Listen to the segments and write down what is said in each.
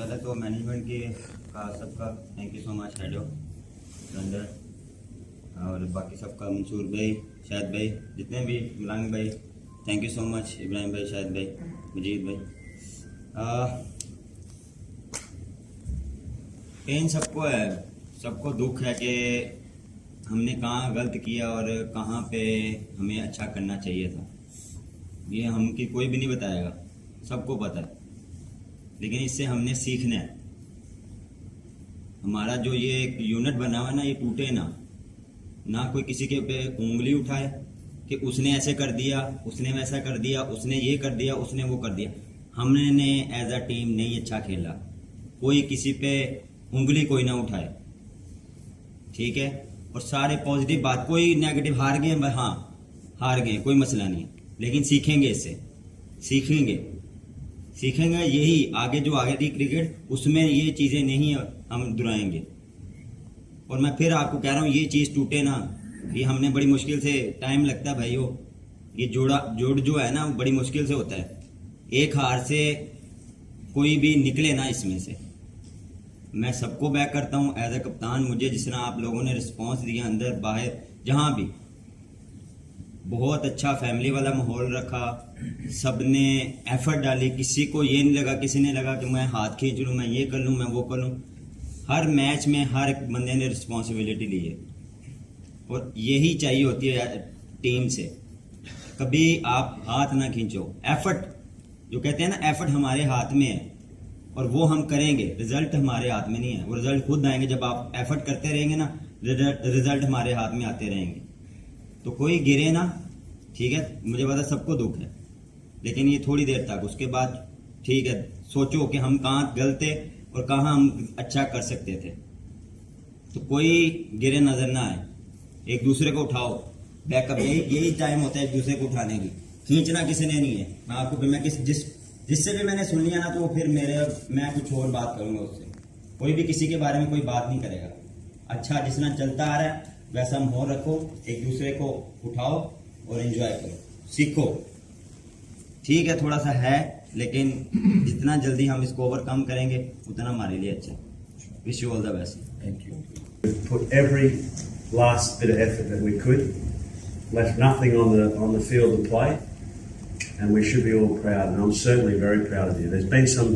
पहले तो मैनेजमेंट की का सबका थैंक यू सो मच, हेडो अंदर और बाकी सबका, मंसूर भाई, शाहिद भाई, जितने भी, इमरान भाई, thank you so much, Ibrahim भाई, शाहिद भाई, मजीद भाई। पेन सबको है, सबको दुख है कि हमने कहाँ गलत किया और कहाँ पे हमें अच्छा करना चाहिए था। ये हमकी कोई भी नहीं बताएगा, सबको पता है, लेकिन इससे हमने सीखना है। हमारा जो ये एक यूनिट बना हुआ ना, ये टूटे ना कोई किसी के पे उंगली उठाए कि उसने ऐसे कर दिया, उसने वैसा कर दिया, उसने ये कर दिया, उसने वो कर दिया। हमने एज अ टीम नहीं अच्छा खेला, कोई किसी पे उंगली कोई ना उठाए, ठीक है। और सारे पॉजिटिव बात, कोई नेगेटिव, हार गए, हाँ हार गए, कोई मसला नहीं, लेकिन सीखेंगे, इससे सीखेंगे यही आगे जो आगे थी क्रिकेट, उसमें ये चीज़ें नहीं हम दोहराएंगे। और मैं फिर आपको कह रहा हूँ, ये चीज़ टूटे ना, ये हमने बड़ी मुश्किल से, टाइम लगता है भाइयों, ये जोड़ जो है ना, बड़ी मुश्किल से होता है। एक हार से कोई भी निकले ना इसमें से। मैं सबको बैक करता हूँ एज ए कप्तान। मुझे जिस तरह आप लोगों ने रिस्पॉन्स दिया अंदर बाहर जहाँ भी, बहुत अच्छा फैमिली वाला माहौल रखा, सबने एफर्ट डाली, किसी को ये नहीं लगा, किसी ने लगा कि मैं हाथ खींच लूँ, मैं ये कर लूँ, मैं वो कर लूँ। हर मैच में हर एक बंदे ने रिस्पॉन्सिबिलिटी ली है, और यही चाहिए होती है टीम से। कभी आप हाथ ना खींचो, एफर्ट जो कहते हैं ना, एफर्ट हमारे हाथ में है और वो हम करेंगे। रिजल्ट हमारे हाथ में नहीं है, वो रिजल्ट खुद आएंगे जब आप एफर्ट करते रहेंगे ना, रिजल्ट हमारे हाथ में आते रहेंगे। तो कोई गिरे ना, ठीक है, मुझे पता सबको दुख है, लेकिन ये थोड़ी देर तक, उसके बाद ठीक है, सोचो कि हम कहाँ गलत थे और कहाँ हम अच्छा कर सकते थे। तो कोई गिरे नजर ना आए, एक दूसरे को उठाओ, बैकअप, यही टाइम होता है एक दूसरे को उठाने की। खींचना किसी ने नहीं है। मैं आपको, मैं जिससे भी मैंने सुन लिया ना, तो फिर मैं कुछ और बात करूंगा उससे। कोई भी किसी के बारे में कोई बात नहीं करेगा। अच्छा जितना चलता आ रहा है वैसा माहौल रखो, एक दूसरे को उठाओ और एंजॉय करो, सीखो। ठीक है, थोड़ा सा है, लेकिन जितना जल्दी हम इसको ओवरकम करेंगे उतना हमारे लिए अच्छा। Wish you all the best. Thank you. We put every last bit of effort that we could, left nothing on the field of play, and we should be all proud, and I'm certainly very proud of you. There's been some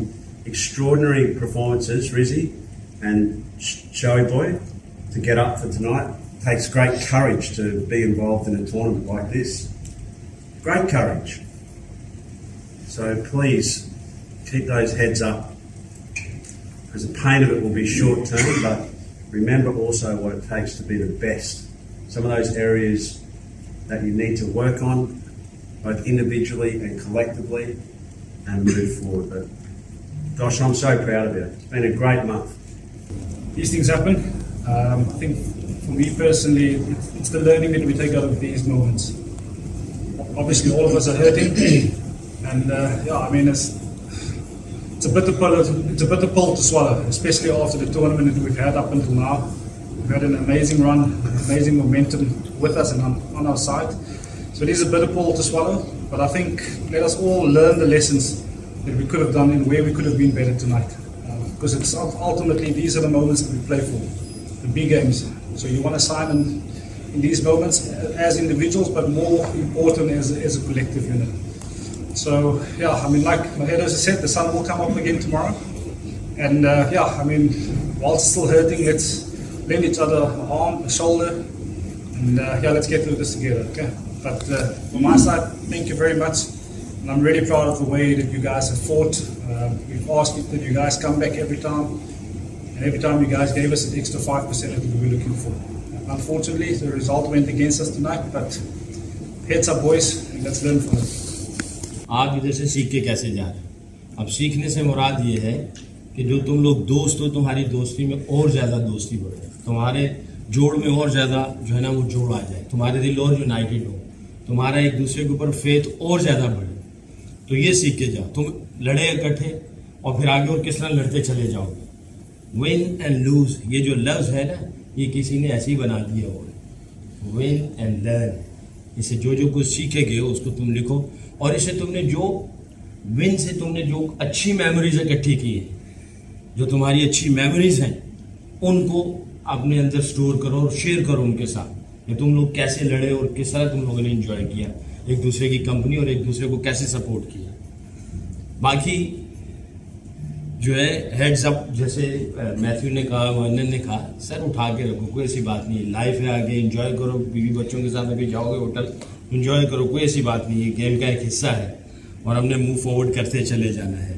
extraordinary performances, Rizzy and Showy Boy, to get up for tonight. It takes great courage to be involved in a tournament like this. Great courage. So please keep those heads up, because the pain of it will be short term, but remember also what it takes to be the best. Some of those areas that you need to work on, both individually and collectively, and move forward. But gosh, I'm so proud of you. It's been a great month. These things happen. I think for me personally, it's the learning that we take out of these moments. Obviously, all of us are hurting, and I mean, it's a bitter pill to swallow, especially after the tournament that we've had up until now. We've had an amazing run, amazing momentum with us and on our side. So it is a bitter pill to swallow, but I think let us all learn the lessons that we could have done and where we could have been better tonight. Because it's ultimately, these are the moments that we play for, the big games. So you want to shine in these moments as individuals, but more important as a collective unit. So I mean, like my head has said, the sun will come up again tomorrow. And I mean, whilst it's still hurting, let's lend each other an arm, a shoulder, and let's get through this together, okay? But from my side, thank you very much, and I'm really proud of the way that you guys have fought. We've asked that you guys come back every time, and every time you guys gave us an extra 5% that we were looking for. Unfortunately, the result went against us tonight, but heads up, boys, and let's learn from it. आप इधर से सीख के कैसे जा रहे हो? अब सीखने से मुराद ये है कि जो तुम लोग दोस्त हो, तुम्हारी दोस्ती में और ज़्यादा दोस्ती बढ़े, तुम्हारे जोड़ में और ज़्यादा जो है ना वो जोड़ आ जाए, तुम्हारे दिल और यूनाइटेड हो, तुम्हारा एक दूसरे के ऊपर फेथ और ज़्यादा बढ़े। तो ये सीख के जाओ, तुम लड़े इकट्ठे और फिर आगे और किस तरह लड़ते चले जाओगे। विन एंड लूज, ये जो लफ्ज़ है ना, ये किसी ने ऐसे ही बना दिया होगा। विन एंड लर्न, इसे जो कुछ सीखेगे उसको तुम लिखो, और इसे तुमने जो विन से तुमने जो अच्छी मेमोरीज इकट्ठी की है, जो तुम्हारी अच्छी मेमोरीज हैं उनको अपने अंदर स्टोर करो और शेयर करो उनके साथ कि तुम लोग कैसे लड़े और किस तरह तुम लोगों ने एंजॉय किया एक दूसरे की कंपनी और एक दूसरे को कैसे सपोर्ट किया। बाकी जो है हेड्स अप, जैसे मैथ्यू ने कहा, वर्णन ने कहा, सर उठा के रखो, कोई ऐसी बात नहीं, लाइफ है आगे, एंजॉय करो, बीवी बच्चों के साथ अभी जाओगे होटल, एंजॉय करो, कोई ऐसी बात नहीं है, गेम का एक हिस्सा है और हमने मूव फॉरवर्ड करते चले जाना है।